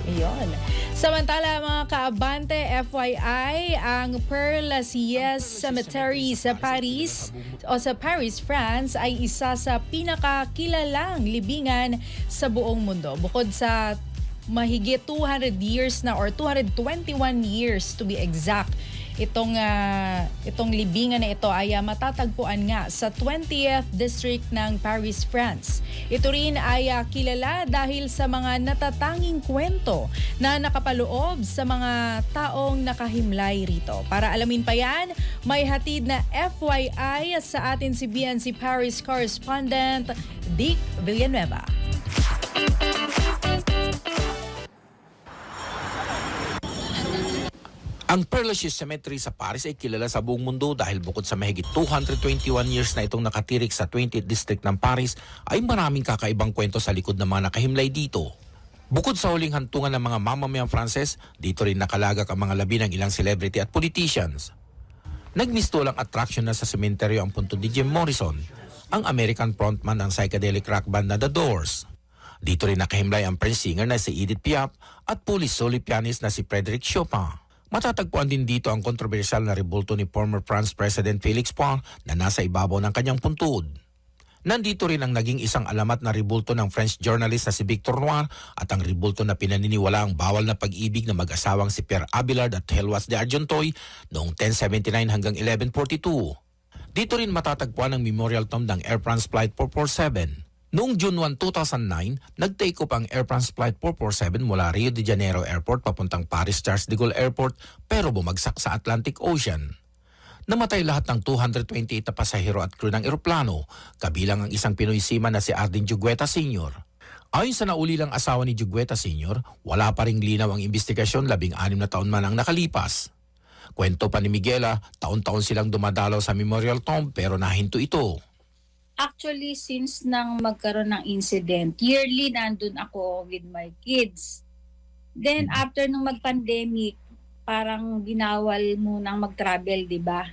Iyon. Samantala mga kaabante, FYI, ang Père Lachaise Cemetery sa Paris o sa Paris, France ay isa sa pinakakilalang libingan sa buong mundo. Bukod sa mahigit 200 years na or 221 years to be exact, itong libingan na ito ay matatagpuan nga sa 20th District ng Paris, France. Ito rin ay kilala dahil sa mga natatanging kwento na nakapaloob sa mga taong nakahimlay rito. Para alamin pa yan, may hatid na FYI sa atin si BNC Paris correspondent Dick Villanueva. Ang Père Lachaise Cemetery sa Paris ay kilala sa buong mundo dahil bukod sa mahigit 221 years na itong nakatirik sa 20th District ng Paris, ay maraming kakaibang kwento sa likod ng mga nakahimlay dito. Bukod sa huling hantungan ng mga mamamayang Frances, dito rin nakalagak ang mga labi ng ilang celebrity at politicians. Nagmistulang attraction na sa sementeryo ang punto ni Jim Morrison, ang American frontman ng psychedelic rock band na The Doors. Dito rin nakahimlay ang French singer na si Edith Piaf at police solo pianist na si Frédéric Chopin. Matatagpuan din dito ang kontrobersyal na rebulto ni former France President Félix Paul na nasa ibabaw ng kanyang puntod. Nandito rin ang naging isang alamat na rebulto ng French journalist na si Victor Noir at ang rebulto na pinaniniwala ang bawal na pag-ibig na mag-asawang si Pierre Abelard at Heloise de Argenteuil noong 1079 hanggang 1142. Dito rin matatagpuan ang memorial tomb ng Air France Flight 447. Noong June 1, 2009, nag-take off ang Air France Flight 447 mula Rio de Janeiro Airport papuntang Paris Charles de Gaulle Airport pero bumagsak sa Atlantic Ocean. Namatay lahat ng 228 na pasahero at crew ng eroplano, kabilang ang isang Pinoy seaman na si Arding Jugueta Sr. Ayon sa naulilang asawa ni Jugueta Sr., wala pa ring linaw ang investigasyon 16 na taon man ang nakalipas. Kwento pa ni Miguela, taon-taon silang dumadalaw sa Memorial Tomb pero nahinto ito. Actually, since nang magkaroon ng incident, yearly nandun ako with my kids. Then, after nung mag-pandemic, parang ginawal munang mag-travel, di ba?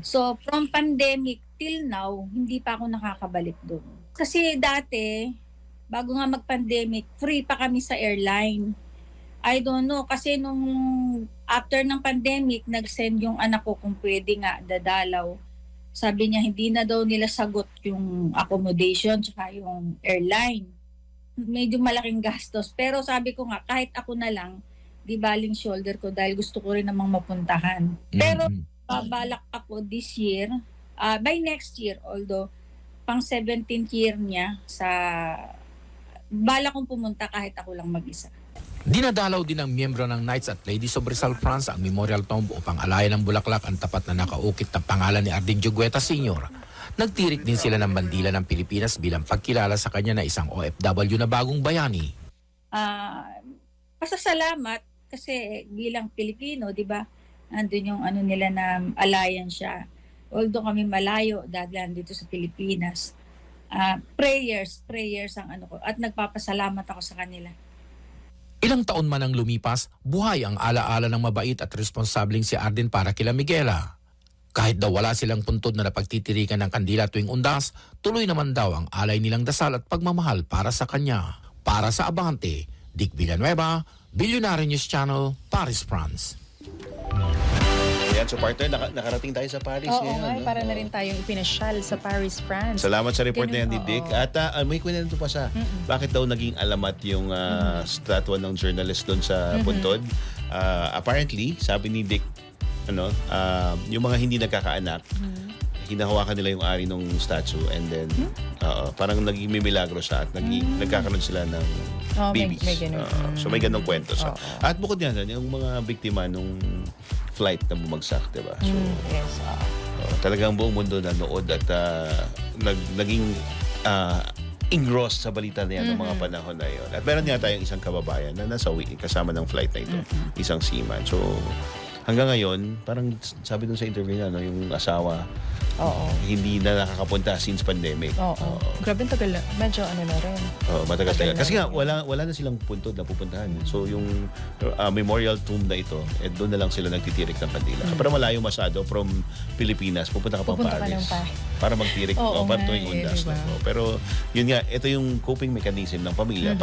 So, from pandemic till now, hindi pa ako nakakabalik doon. Kasi dati, bago nga mag-pandemic, free pa kami sa airline. I don't know, kasi nung after ng pandemic, nag-send yung anak ko kung pwede nga dadalaw. Sabi niya, hindi na daw nila sagot yung accommodation tsaka yung airline. Medyo malaking gastos. Pero sabi ko nga, kahit ako na lang, di baling shoulder ko dahil gusto ko rin namang mapuntahan. Pero babalak ako this year, by next year, although pang 17th year niya, balak kong pumunta kahit ako lang mag-isa. Dinadalaw din ng miyembro ng Knights at Ladies of Rizal France ang Memorial Tomb upang alayan ng bulaklak ang tapat na nakaukit na pangalan ni Arding Jugueta Sr. Nagtirik din sila ng bandila ng Pilipinas bilang pagkilala sa kanya na isang OFW na bagong bayani. Pasasalamat kasi bilang Pilipino, di ba? Andun yung ano nila na alayan siya. Although kami malayo, dadaan dito sa Pilipinas. Prayers ang ano ko. At nagpapasalamat ako sa kanila. Ilang taon man ang lumipas, buhay ang alaala ng mabait at responsabling si Arden para kila Miguela. Kahit daw wala silang puntod na napagtitirikan ng kandila tuwing undas, tuloy naman daw ang alay nilang dasal at pagmamahal para sa kanya. Para sa Abante, Dick Villanueva, Billionaire News Channel, Paris, France. Ayan, so partner, nakarating tayo sa Paris. Oo, ngayon, para na rin tayong ipinasyal sa Paris, France. Salamat sa report na yan ni Oo. Dick. At may kwento pa sa bakit daw naging alamat yung statwa ng journalist doon sa puntod. Apparently, sabi ni Dick, yung mga hindi nagkakaanak, hinahawakan nila yung ari ng statue and then parang naging may milagro siya at nagkakaroon sila ng babies. May ganun. So may ganung kwento sa. At bukod yan, yung mga biktima nung flight na bumagsak, diba? So, Yes. talagang buong mundo nanood at naging engrossed sa balita na yan ng mga panahon na yun. At meron nga tayong isang kababayan na nasawi kasama ng flight na ito, isang seaman. So, hanggang ngayon, parang sabi dun sa interview niya, yung asawa, hindi na nakakapunta since pandemic. Grabe ang tagal. Medyo na rin. Matagal-tagal. Kasi nga, wala na silang puntod na pupuntahan. So, yung memorial tomb na ito, doon na lang sila nagtitirik ng kandila. Pero malayo masyado from Pilipinas, pupunta ka pang Paris. Para magtirik, para tuwing undas. Diba? Pero, yun nga, ito yung coping mechanism ng pamilya.